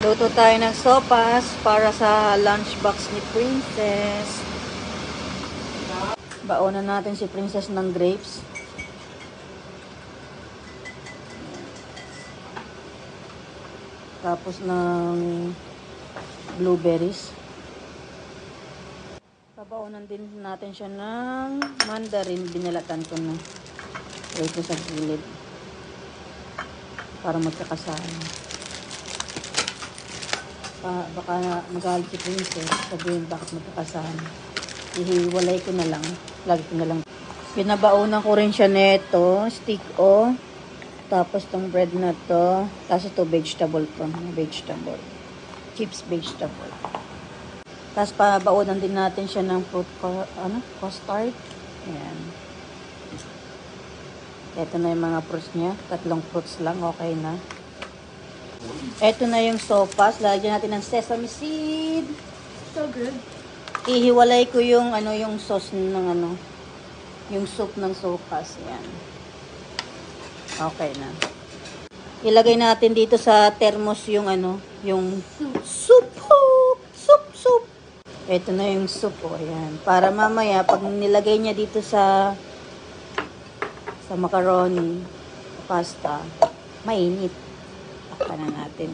Luto tayo ng sopas para sa lunchbox ni Princess. Baonan natin si Princess ng grapes. Tapos ng blueberries. Babaonan din natin siya ng mandarin. Binalatan ko na. Ito sa gilid. Para magkakasama. Baka magalit si Princess. Sabihin bakit magkakasama. Ihiwalay ko na lang. Lagi ko na lang. Pinabaonan ko rin siya neto. Stick o. Tapos tong bread na to. Tapos ito vegetable to. Vegetable. Chips vegetable. Tapos pabaonan din natin siya ng fruit custard. Ayan. Ito na yung mga fruits niya. 3 fruits lang. Okay na. Ito na yung sopas. Lagyan natin ng sesame seed. So good. Ihiwalay ko yung yung sauce ng yung soup ng sopas. Ayan. Okay na. Ilagay natin dito sa thermos yung yung soup. Soup. Ito na yung soup. Ayan. Para mamaya, pag nilagay niya dito sa macaroni, pasta, mainit. Takpan na natin.